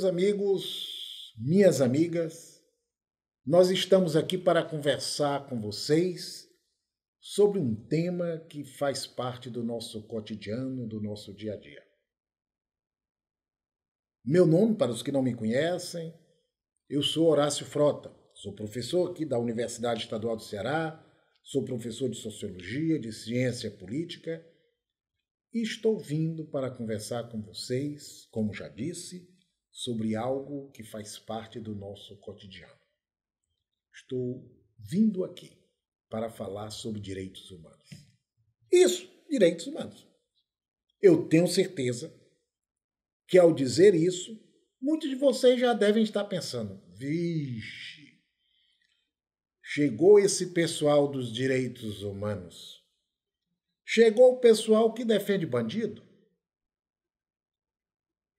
Meus amigos, minhas amigas, nós estamos aqui para conversar com vocês sobre um tema que faz parte do nosso cotidiano, do nosso dia a dia. Meu nome, para os que não me conhecem, eu sou Horácio Frota, sou professor aqui da Universidade Estadual do Ceará, sou professor de Sociologia, de Ciência Política e estou vindo para conversar com vocês, como já disse, sobre algo que faz parte do nosso cotidiano. Estou vindo aqui para falar sobre direitos humanos. Isso, direitos humanos. Eu tenho certeza que ao dizer isso, muitos de vocês já devem estar pensando, vixe, chegou esse pessoal dos direitos humanos. Chegou o pessoal que defende bandido.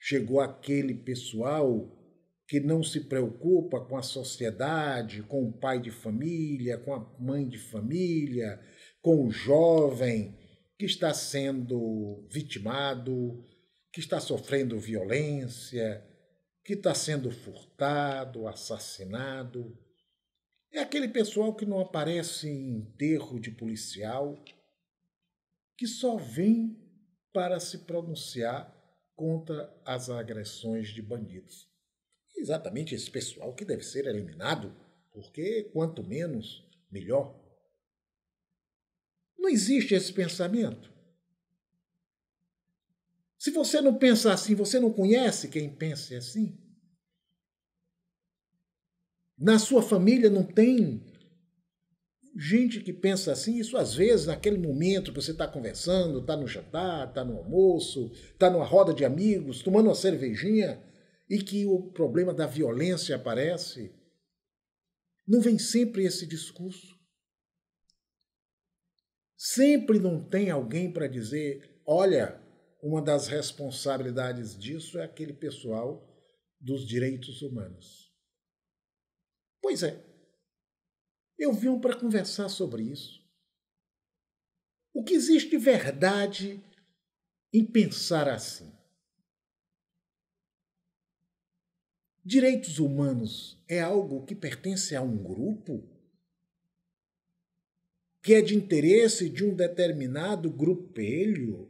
Chegou aquele pessoal que não se preocupa com a sociedade, com o pai de família, com a mãe de família, com o jovem que está sendo vitimado, que está sofrendo violência, que está sendo furtado, assassinado. É aquele pessoal que não aparece em enterro de policial, que só vem para se pronunciar contra as agressões de bandidos. Exatamente esse pessoal que deve ser eliminado, porque quanto menos, melhor. Não existe esse pensamento. Se você não pensa assim, você não conhece quem pensa assim? Na sua família não tem gente que pensa assim? Isso às vezes, naquele momento que você está conversando, está no jantar, está no almoço, está numa roda de amigos, tomando uma cervejinha, e que o problema da violência aparece, não vem sempre esse discurso? Sempre não tem alguém para dizer, olha, uma das responsabilidades disso é aquele pessoal dos direitos humanos. Pois é, eu vim para conversar sobre isso. O que existe de verdade em pensar assim? Direitos humanos é algo que pertence a um grupo? Que é de interesse de um determinado grupelho?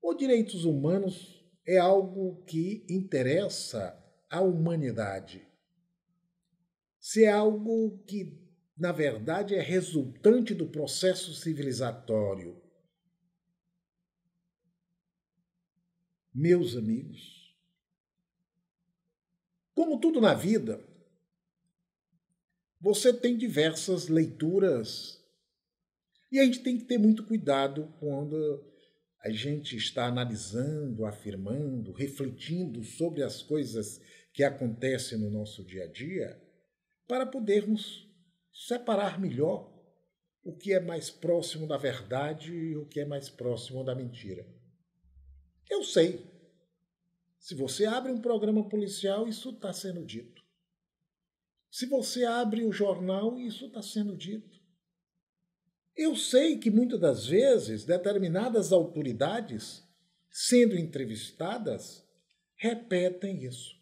Ou direitos humanos é algo que interessa à humanidade? Se é algo que, na verdade, é resultante do processo civilizatório. Meus amigos, como tudo na vida, você tem diversas leituras e a gente tem que ter muito cuidado quando a gente está analisando, afirmando, refletindo sobre as coisas que acontecem no nosso dia a dia, para podermos separar melhor o que é mais próximo da verdade e o que é mais próximo da mentira. Eu sei. Se você abre um programa policial, isso está sendo dito. Se você abre o jornal, isso está sendo dito. Eu sei que muitas das vezes determinadas autoridades, sendo entrevistadas, repetem isso.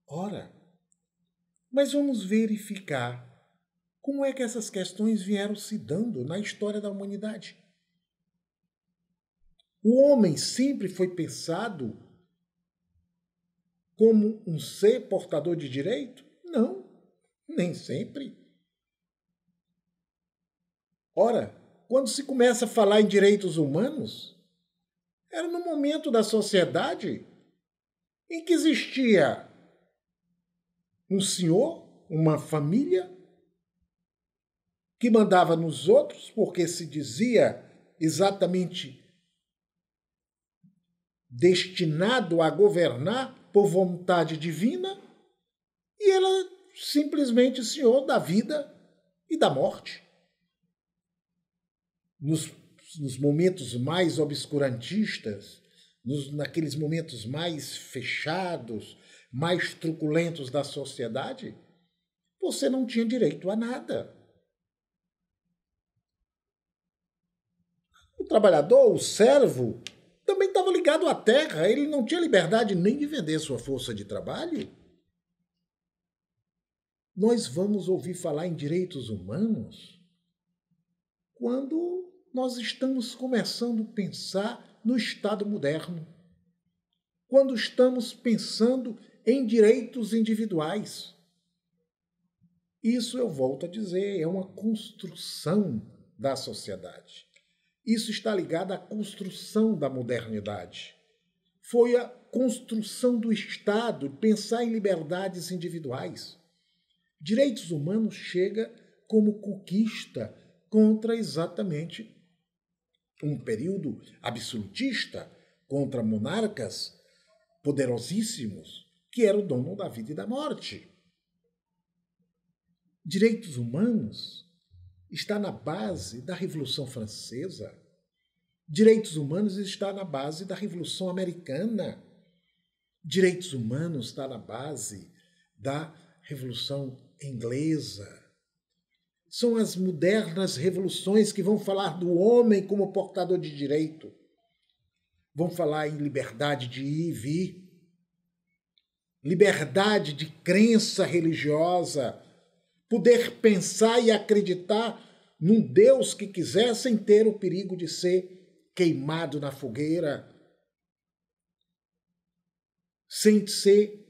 Ora, mas vamos verificar como é que essas questões vieram se dando na história da humanidade. O homem sempre foi pensado como um ser portador de direito? Não, nem sempre. Ora, quando se começa a falar em direitos humanos, era no momento da sociedade em que existia um senhor, uma família, que mandava nos outros, porque se dizia exatamente destinado a governar por vontade divina, e era simplesmente o senhor da vida e da morte. Nos momentos mais obscurantistas, naqueles momentos mais fechados, mais truculentos da sociedade, você não tinha direito a nada. O trabalhador, o servo, também estava ligado à terra, ele não tinha liberdade nem de vender sua força de trabalho. Nós vamos ouvir falar em direitos humanos quando nós estamos começando a pensar no Estado moderno, quando estamos pensando em direitos individuais. Isso, eu volto a dizer, é uma construção da sociedade. Isso está ligado à construção da modernidade. Foi a construção do Estado, pensar em liberdades individuais. Direitos humanos chega como conquista contra exatamente um período absolutista, contra monarcas poderosíssimos, que era o dono da vida e da morte. Direitos humanos está na base da Revolução Francesa. Direitos humanos está na base da Revolução Americana. Direitos humanos está na base da Revolução Inglesa. São as modernas revoluções que vão falar do homem como portador de direito. Vão falar em liberdade de ir e vir, liberdade de crença religiosa, poder pensar e acreditar num Deus que quiser sem ter o perigo de ser queimado na fogueira, sem ser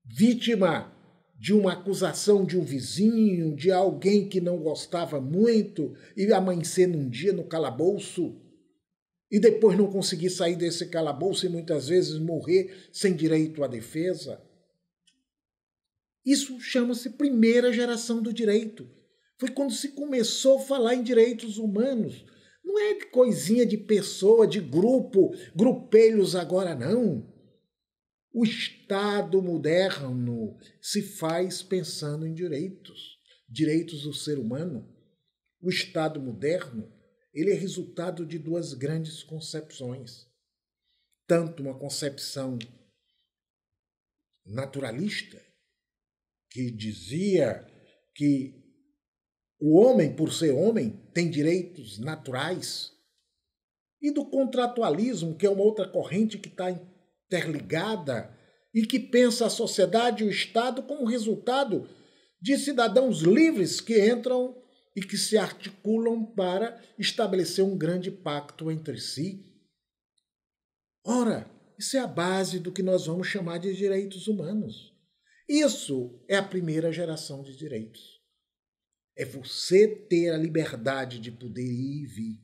vítima de uma acusação de um vizinho, de alguém que não gostava muito e amanhecer num dia no calabouço e depois não conseguir sair desse calabouço e muitas vezes morrer sem direito à defesa. Isso chama-se primeira geração do direito. Foi quando se começou a falar em direitos humanos. Não é de coisinha de pessoa, de grupo, grupelhos agora, não. O Estado moderno se faz pensando em direitos, direitos do ser humano. O Estado moderno, ele é resultado de duas grandes concepções. Tanto uma concepção naturalista, que dizia que o homem, por ser homem, tem direitos naturais, e do contratualismo, que é uma outra corrente que está interligada e que pensa a sociedade e o Estado como resultado de cidadãos livres que entram e que se articulam para estabelecer um grande pacto entre si. Ora, isso é a base do que nós vamos chamar de direitos humanos. Isso é a primeira geração de direitos. É você ter a liberdade de poder ir e vir.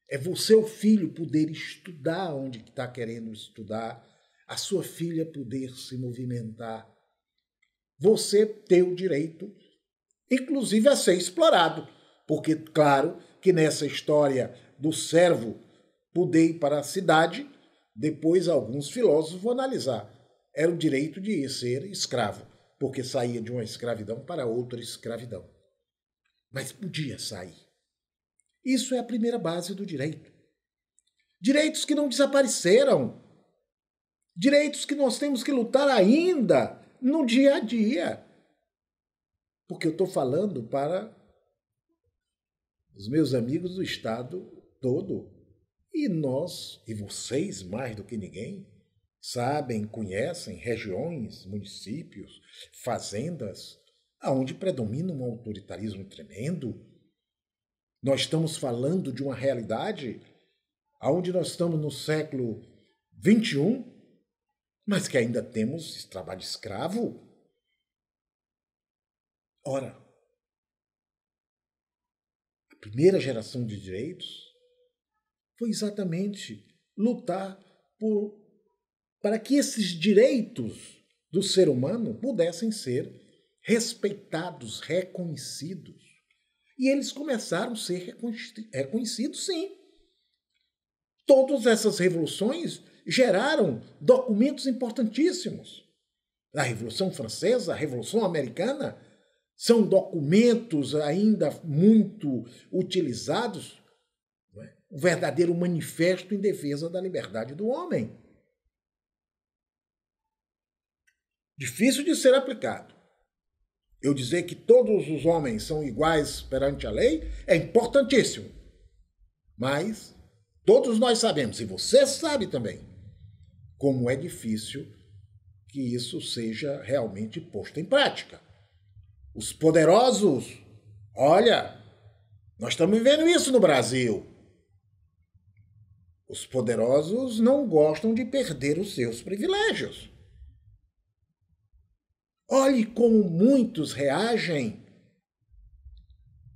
É você, o filho, poder estudar onde está querendo estudar. A sua filha poder se movimentar. Você ter o direito, inclusive, a ser explorado. Porque, claro, que nessa história do servo poder ir para a cidade, depois alguns filósofos vão analisar. Era o direito de ser escravo, porque saía de uma escravidão para outra escravidão. Mas podia sair. Isso é a primeira base do direito. Direitos que não desapareceram. Direitos que nós temos que lutar ainda no dia a dia. Porque eu estou falando para os meus amigos do Estado todo. E nós, e vocês mais do que ninguém, sabem, conhecem regiões, municípios, fazendas, onde predomina um autoritarismo tremendo. Nós estamos falando de uma realidade onde nós estamos no século XXI, mas que ainda temos esse trabalho escravo. Ora, a primeira geração de direitos foi exatamente lutar para que esses direitos do ser humano pudessem ser respeitados, reconhecidos. E eles começaram a ser reconhecidos, sim. Todas essas revoluções geraram documentos importantíssimos. A Revolução Francesa, a Revolução Americana, são documentos ainda muito utilizados, não é? Um verdadeiro manifesto em defesa da liberdade do homem. Difícil de ser aplicado. Eu dizer que todos os homens são iguais perante a lei é importantíssimo. Mas Todos nós sabemos, e você sabe também, como é difícil que isso seja realmente posto em prática. Os poderosos, olha, nós estamos vendo isso no Brasil. Os poderosos não gostam de perder os seus privilégios. Olhe como muitos reagem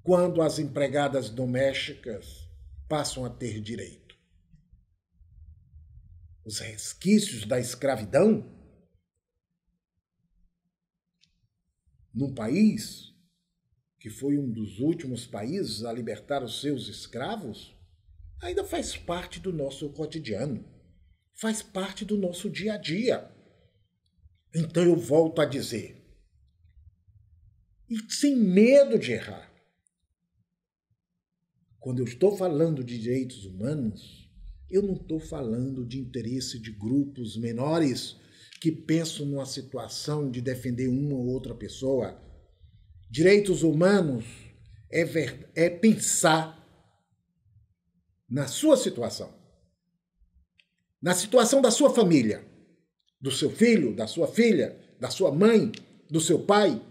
quando as empregadas domésticas passam a ter direito. Os resquícios da escravidão num país que foi um dos últimos países a libertar os seus escravos, ainda faz parte do nosso cotidiano, faz parte do nosso dia a dia. Então eu volto a dizer, e sem medo de errar, quando eu estou falando de direitos humanos, eu não estou falando de interesse de grupos menores que pensam numa situação de defender uma ou outra pessoa. Direitos humanos é pensar na sua situação, na situação da sua família, do seu filho, da sua filha, da sua mãe, do seu pai.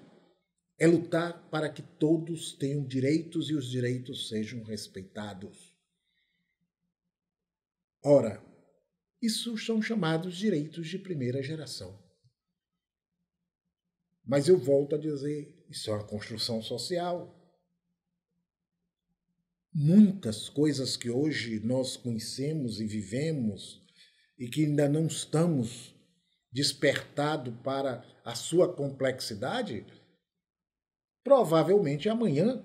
É lutar para que todos tenham direitos e os direitos sejam respeitados. Ora, isso são chamados direitos de primeira geração. Mas eu volto a dizer, isso é uma construção social. Muitas coisas que hoje nós conhecemos e vivemos e que ainda não estamos despertados para a sua complexidade, provavelmente amanhã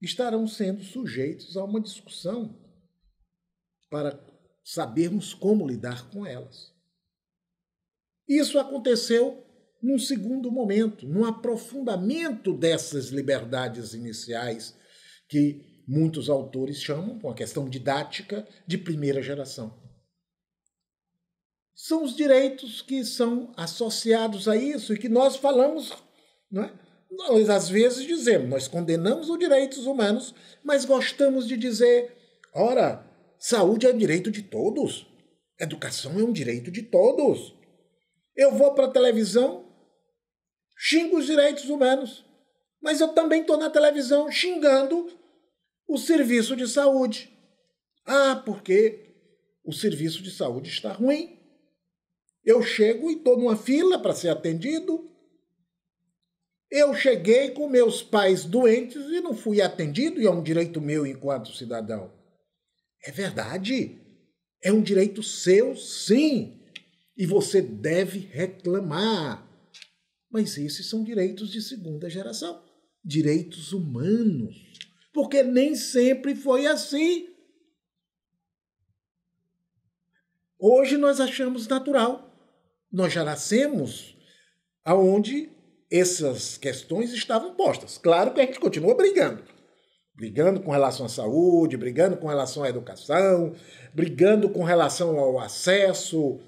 estarão sendo sujeitos a uma discussão para sabermos como lidar com elas. Isso aconteceu num segundo momento, num aprofundamento dessas liberdades iniciais que muitos autores chamam, com a questão didática, de primeira geração. São os direitos que são associados a isso e que nós falamos, não é? Nós às vezes dizemos, nós condenamos os direitos humanos, mas gostamos de dizer, ora, saúde é um direito de todos, educação é um direito de todos. Eu vou para a televisão, xingo os direitos humanos, mas eu também estou na televisão xingando o serviço de saúde. Ah, porque o serviço de saúde está ruim. Eu chego e estou numa fila para ser atendido. Eu cheguei com meus pais doentes e não fui atendido, e é um direito meu enquanto cidadão. É verdade. É um direito seu, sim. E você deve reclamar. Mas esses são direitos de segunda geração. Direitos humanos. Porque nem sempre foi assim. Hoje nós achamos natural. Nós já nascemos aonde essas questões estavam postas. Claro que a gente continua brigando. Brigando com relação à saúde, brigando com relação à educação, brigando com relação ao acesso,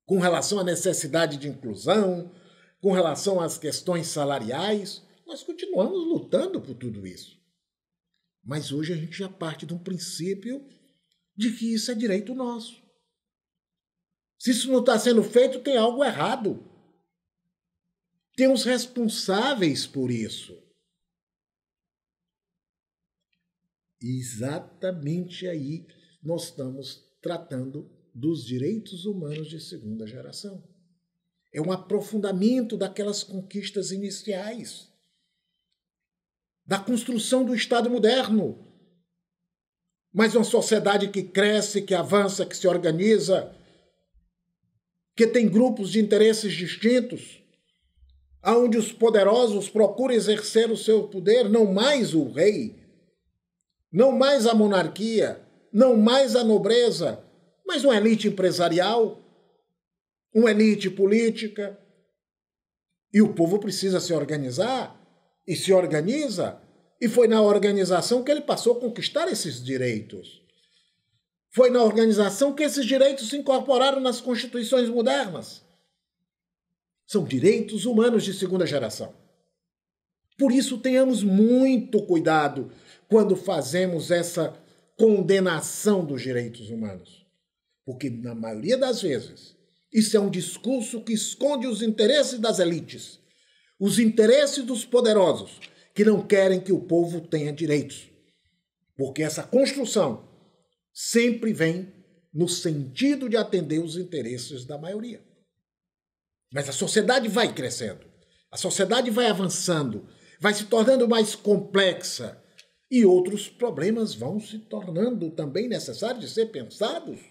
com relação à necessidade de inclusão, com relação às questões salariais. Nós continuamos lutando por tudo isso. Mas hoje a gente já parte de um princípio de que isso é direito nosso. Se isso não está sendo feito, tem algo errado. Tem os responsáveis por isso. Exatamente aí nós estamos tratando dos direitos humanos de segunda geração. É um aprofundamento daquelas conquistas iniciais, da construção do Estado moderno. Mas uma sociedade que cresce, que avança, que se organiza, que tem grupos de interesses distintos, onde os poderosos procuram exercer o seu poder, não mais o rei, não mais a monarquia, não mais a nobreza, mas uma elite empresarial, uma elite política. E o povo precisa se organizar, e se organiza, e foi na organização que ele passou a conquistar esses direitos. Foi na organização que esses direitos se incorporaram nas constituições modernas. São direitos humanos de segunda geração. Por isso, tenhamos muito cuidado quando fazemos essa condenação dos direitos humanos. Porque, na maioria das vezes, isso é um discurso que esconde os interesses das elites, os interesses dos poderosos, que não querem que o povo tenha direitos. Porque essa construção sempre vem no sentido de atender os interesses da maioria. Mas a sociedade vai crescendo, a sociedade vai avançando, vai se tornando mais complexa e outros problemas vão se tornando também necessários de ser pensados.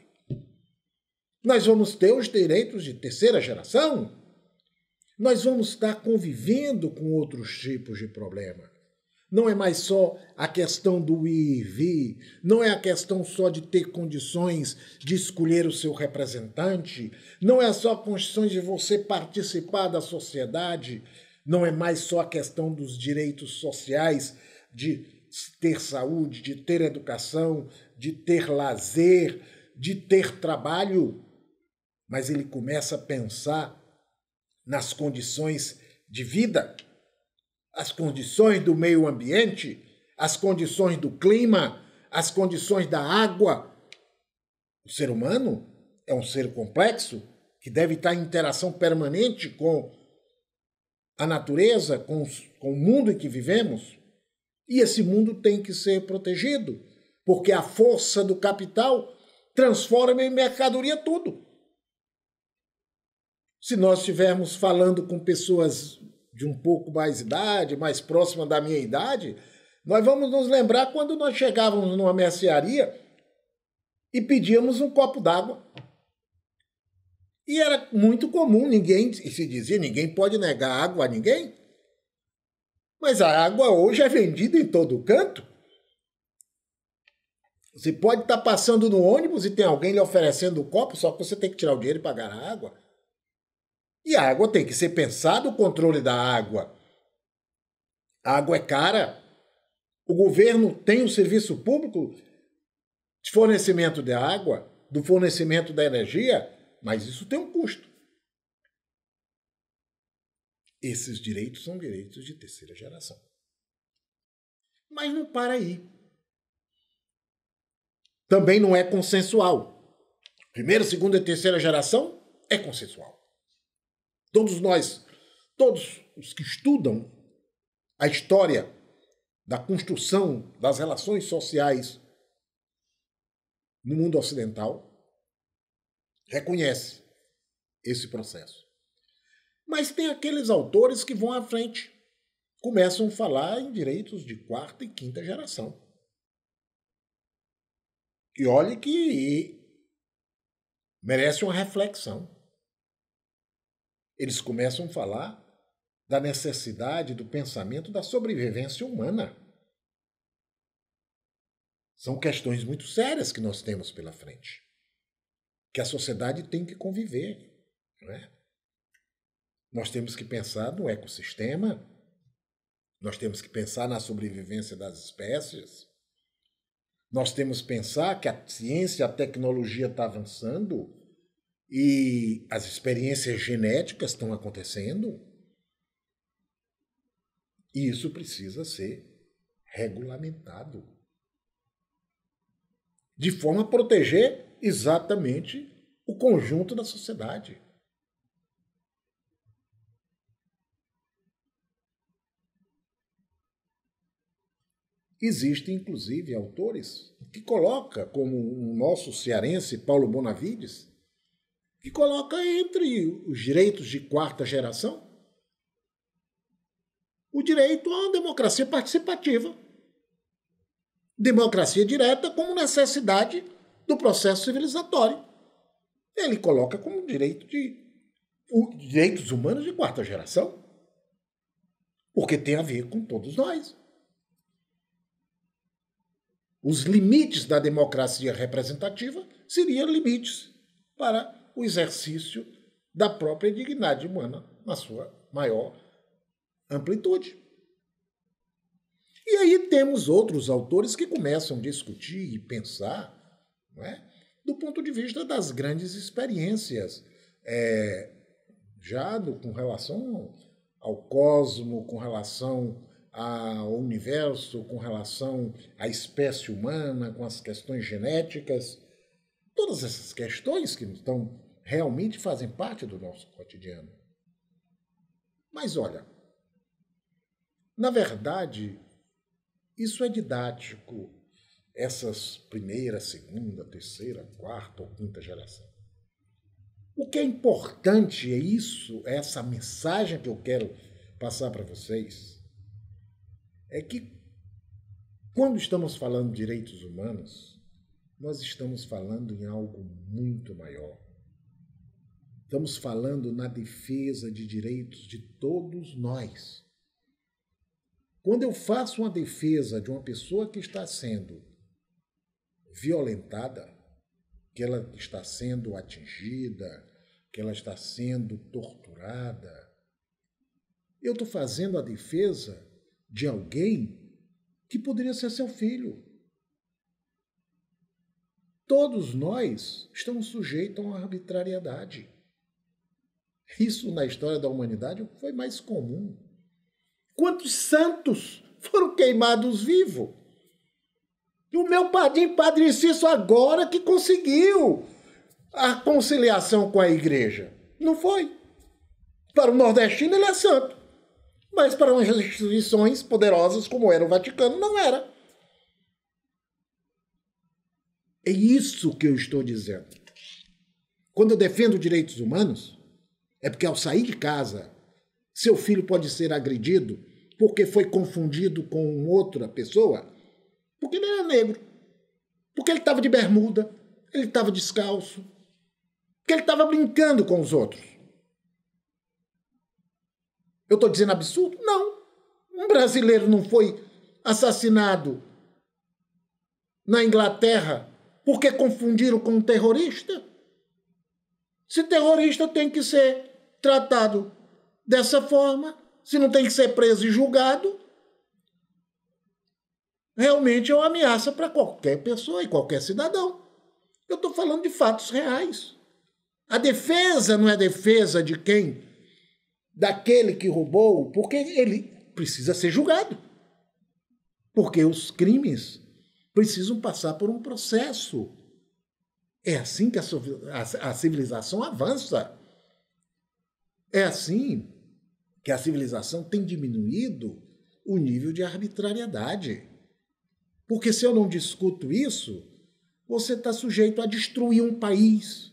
Nós vamos ter os direitos de terceira geração, nós vamos estar convivendo com outros tipos de problema. Não é mais só a questão do ir e vir, não é a questão só de ter condições de escolher o seu representante, não é só condições de você participar da sociedade, não é mais só a questão dos direitos sociais, de ter saúde, de ter educação, de ter lazer, de ter trabalho, mas ele começa a pensar nas condições de vida, as condições do meio ambiente, as condições do clima, as condições da água. O ser humano é um ser complexo que deve estar em interação permanente com a natureza, com o mundo em que vivemos. E esse mundo tem que ser protegido, porque a força do capital transforma em mercadoria tudo. Se nós estivermos falando com pessoas de um pouco mais idade, mais próxima da minha idade, nós vamos nos lembrar quando nós chegávamos numa mercearia e pedíamos um copo d'água. E era muito comum, ninguém se dizia, ninguém pode negar água a ninguém. Mas a água hoje é vendida em todo canto. Você pode estar passando no ônibus e tem alguém lhe oferecendo um copo, só que você tem que tirar o dinheiro e pagar a água. E a água tem que ser pensado, o controle da água. A água é cara. O governo tem um serviço público de fornecimento de água, do fornecimento da energia, mas isso tem um custo. Esses direitos são direitos de terceira geração. Mas não para aí. Também não é consensual. Primeira, segunda e terceira geração é consensual. Todos nós, todos os que estudam a história da construção das relações sociais no mundo ocidental, reconhecem esse processo. Mas tem aqueles autores que vão à frente, começam a falar em direitos de quarta e quinta geração. E olhe que merece uma reflexão. Eles começam a falar da necessidade do pensamento da sobrevivência humana. São questões muito sérias que nós temos pela frente, que a sociedade tem que conviver, não é? Nós temos que pensar no ecossistema, nós temos que pensar na sobrevivência das espécies, nós temos que pensar que a ciência, a tecnologia está avançando e as experiências genéticas estão acontecendo. E isso precisa ser regulamentado, de forma a proteger exatamente o conjunto da sociedade. Existem, inclusive, autores que colocam, como o nosso cearense Paulo Bonavides, que coloca entre os direitos de quarta geração o direito a uma democracia participativa. Democracia direta como necessidade do processo civilizatório. Ele coloca como direitos humanos de quarta geração, porque tem a ver com todos nós. Os limites da democracia representativa seriam limites para o exercício da própria dignidade humana na sua maior amplitude. E aí temos outros autores que começam a discutir e pensar, não é, do ponto de vista das grandes experiências, com relação ao cosmo, com relação ao universo, com relação à espécie humana, com as questões genéticas, todas essas questões que estão realmente fazem parte do nosso cotidiano. Mas olha, na verdade, isso é didático, essas primeira, segunda, terceira, quarta ou quinta geração. O que é importante é isso, é essa mensagem que eu quero passar para vocês, é que quando estamos falando de direitos humanos, nós estamos falando em algo muito maior. Estamos falando na defesa de direitos de todos nós. Quando eu faço uma defesa de uma pessoa que está sendo violentada, que ela está sendo atingida, que ela está sendo torturada, eu estou fazendo a defesa de alguém que poderia ser seu filho. Todos nós estamos sujeitos a uma arbitrariedade. Isso na história da humanidade foi mais comum. Quantos santos foram queimados vivos? E o meu padrinho, Padre Cício, agora que conseguiu a conciliação com a igreja. Não foi. Para o nordestino ele é santo. Mas para umas instituições poderosas como era o Vaticano, não era. É isso que eu estou dizendo. Quando eu defendo direitos humanos, é porque ao sair de casa, seu filho pode ser agredido porque foi confundido com outra pessoa, porque ele era negro, porque ele estava de bermuda, ele estava descalço, porque ele estava brincando com os outros. Eu estou dizendo absurdo? Não. Um brasileiro não foi assassinado na Inglaterra porque confundiram com um terrorista? Se terrorista tem que ser tratado dessa forma, se não tem que ser preso e julgado, realmente é uma ameaça para qualquer pessoa e qualquer cidadão. Eu estou falando de fatos reais. A defesa não é defesa de quem? Daquele que roubou, porque ele precisa ser julgado. Porque os crimes precisam passar por um processo. É assim que a civilização avança. É assim que a civilização tem diminuído o nível de arbitrariedade. Porque se eu não discuto isso, você está sujeito a destruir um país,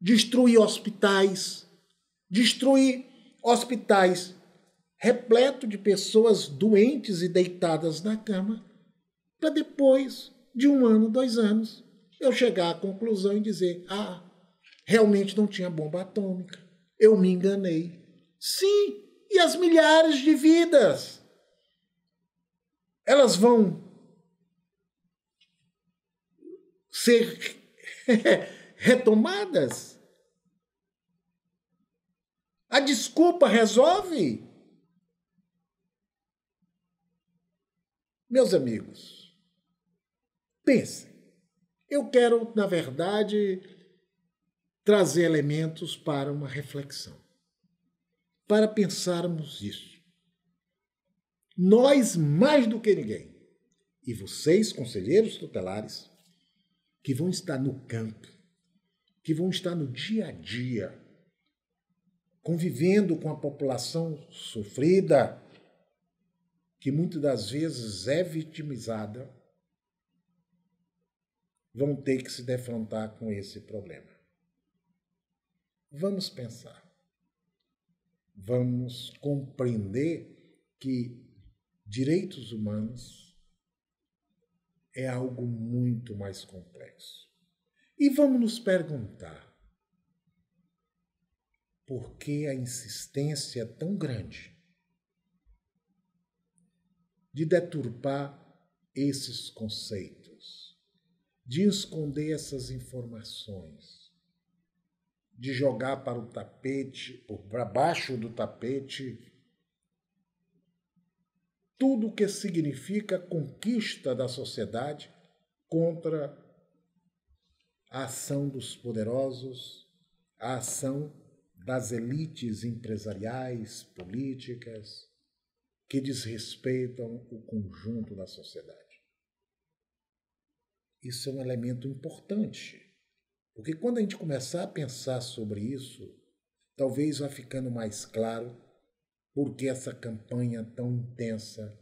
destruir hospitais repleto de pessoas doentes e deitadas na cama, para depois de 1 ano, 2 anos, eu chegar à conclusão e dizer, realmente não tinha bomba atômica, eu me enganei. Sim, e as milhares de vidas, elas vão ser retomadas? A desculpa resolve? Meus amigos, pensem. Eu quero, na verdade, trazer elementos para uma reflexão, para pensarmos isso. Nós, mais do que ninguém, e vocês, conselheiros tutelares, que vão estar no campo, que vão estar no dia a dia, convivendo com a população sofrida, que muitas das vezes é vitimizada, vão ter que se defrontar com esse problema. Vamos pensar. Vamos compreender que direitos humanos é algo muito mais complexo. E vamos nos perguntar por que a insistência tão grande de deturpar esses conceitos, de esconder essas informações, de jogar para o tapete, ou para baixo do tapete, tudo o que significa a conquista da sociedade contra a ação dos poderosos, a ação das elites empresariais, políticas, que desrespeitam o conjunto da sociedade. Isso é um elemento importante, porque quando a gente começar a pensar sobre isso, talvez vá ficando mais claro por que essa campanha tão intensa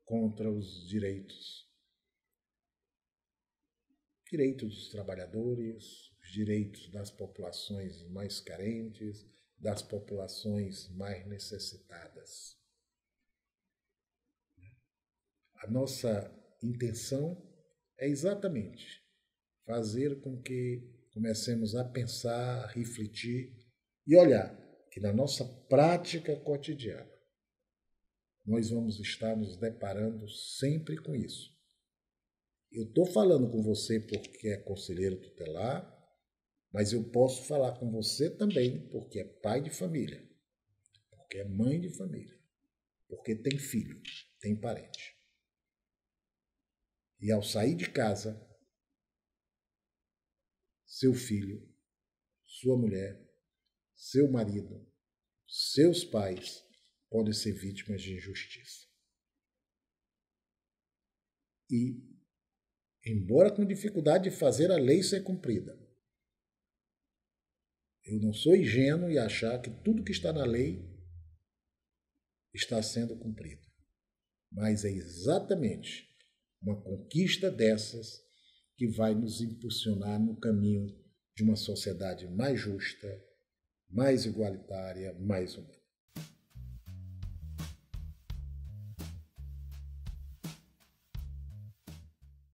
contra os direitos. Direitos dos trabalhadores, os direitos das populações mais carentes, das populações mais necessitadas. A nossa intenção é exatamente fazer com que comecemos a pensar, a refletir e olhar que na nossa prática cotidiana nós vamos estar nos deparando sempre com isso. Eu estou falando com você porque é conselheiro tutelar, mas eu posso falar com você também porque é pai de família, porque é mãe de família, porque tem filho, tem parente. E ao sair de casa, seu filho, sua mulher, seu marido, seus pais podem ser vítimas de injustiça. E, embora com dificuldade de fazer a lei ser cumprida, eu não sou ingênuo e achar que tudo que está na lei está sendo cumprido. Mas é exatamente uma conquista dessas que vai nos impulsionar no caminho de uma sociedade mais justa, mais igualitária, mais humana.